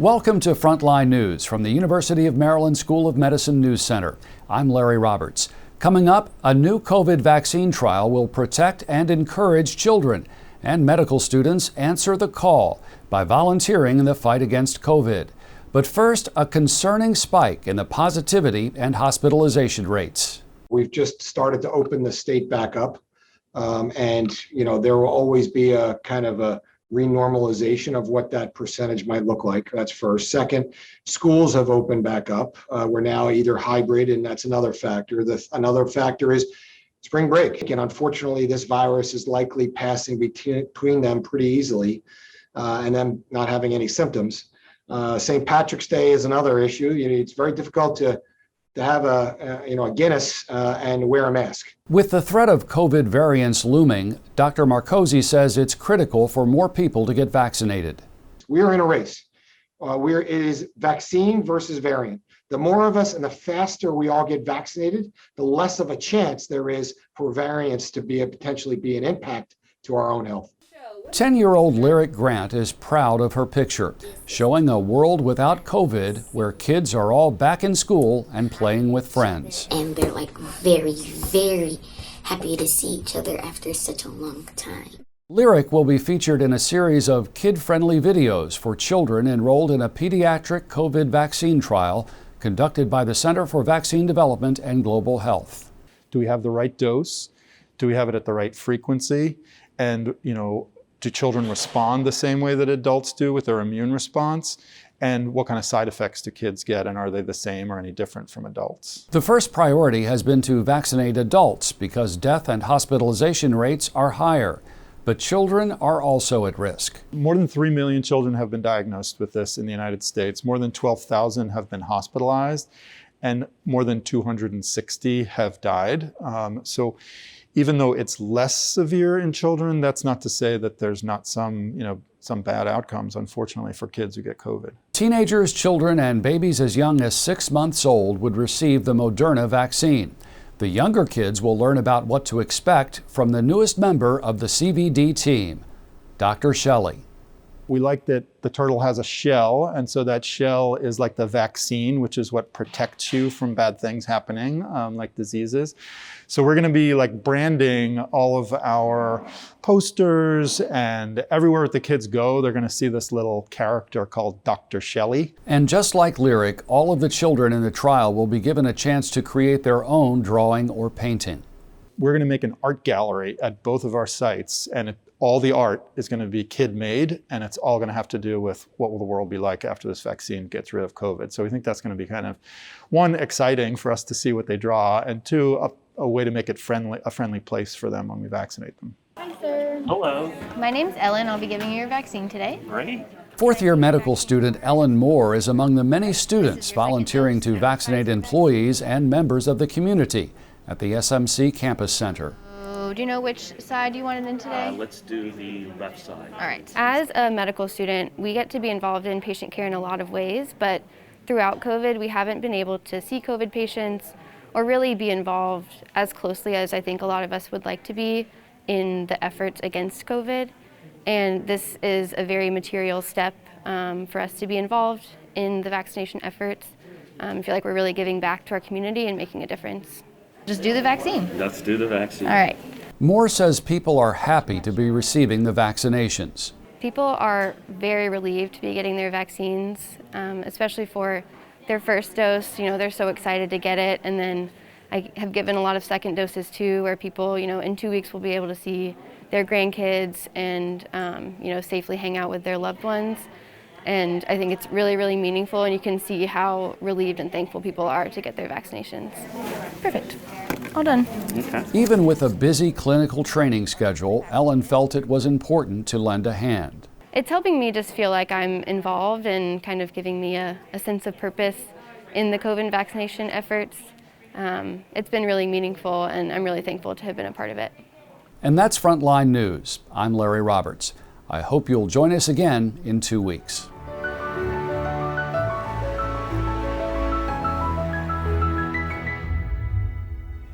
Welcome to Frontline News from the University of Maryland School of Medicine News Center. I'm Larry Roberts. Coming up, a new COVID vaccine trial will protect and encourage children, and medical students answer the call by volunteering in the fight against COVID. But first, a concerning spike in the positivity and hospitalization rates. We've just started to open the state back up, and there will always be a kind of a renormalization of what that percentage might look like. That's first. Second, schools have opened back up. We're now either hybrid, and that's another factor. Another factor is spring break. And unfortunately, this virus is likely passing between them pretty easily, and them not having any symptoms. St. Patrick's Day is another issue. It's very difficult to have a Guinness and wear a mask. With the threat of COVID variants looming, Dr. Marcosi says it's critical for more people to get vaccinated. We're in a race. It is vaccine versus variant. The more of us and the faster we all get vaccinated, the less of a chance there is for variants to potentially be an impact to our own health. 10-year-old Lyric Grant is proud of her picture, showing a world without COVID where kids are all back in school and playing with friends. And they're very, very happy to see each other after such a long time. Lyric will be featured in a series of kid-friendly videos for children enrolled in a pediatric COVID vaccine trial conducted by the Center for Vaccine Development and Global Health. Do we have the right dose? Do we have it at the right frequency? And, do children respond the same way that adults do with their immune response? And what kind of side effects do kids get, and are they the same or any different from adults? The first priority has been to vaccinate adults because death and hospitalization rates are higher. But children are also at risk. More than 3 million children have been diagnosed with this in the United States. More than 12,000 have been hospitalized, and more than 260 have died. So even though it's less severe in children, that's not to say that there's not some bad outcomes, unfortunately, for kids who get COVID. Teenagers, children, and babies as young as 6 months old would receive the Moderna vaccine. The younger kids will learn about what to expect from the newest member of the CVD team, Dr. Shelley. We like that the turtle has a shell, and so that shell is like the vaccine, which is what protects you from bad things happening, like diseases. So we're going to be branding all of our posters, and everywhere the kids go, they're going to see this little character called Dr. Shelley. And just like Lyric, all of the children in the trial will be given a chance to create their own drawing or painting. We're going to make an art gallery at both of our sites, and all the art is going to be kid-made, and it's all going to have to do with what will the world be like after this vaccine gets rid of COVID. So we think that's going to be kind of, one, exciting for us to see what they draw, and two, a way to make it a friendly place for them when we vaccinate them. Hi, sir. Hello. My name's Ellen. I'll be giving you your vaccine today. Great. Fourth-year medical student Ellen Moore is among the many students volunteering to vaccinate employees and members of the community at the SMC Campus Center. Do you know which side you wanted in today? Let's do the left side. All right. As a medical student, we get to be involved in patient care in a lot of ways, but throughout COVID, we haven't been able to see COVID patients or really be involved as closely as I think a lot of us would like to be in the efforts against COVID. And this is a very material step for us to be involved in the vaccination efforts. I feel like we're really giving back to our community and making a difference. Just do the vaccine. Let's do the vaccine. All right. Moore says people are happy to be receiving the vaccinations. People are very relieved to be getting their vaccines, especially for their first dose. They're so excited to get it. And then I have given a lot of second doses too, where people, in 2 weeks will be able to see their grandkids and, safely hang out with their loved ones. And I think it's really, really meaningful, and you can see how relieved and thankful people are to get their vaccinations. Perfect. All done. Okay. Even with a busy clinical training schedule, Ellen felt it was important to lend a hand. It's helping me just feel like I'm involved and kind of giving me a sense of purpose in the COVID vaccination efforts. It's been really meaningful, and I'm really thankful to have been a part of it. And that's Frontline News. I'm Larry Roberts. I hope you'll join us again in 2 weeks.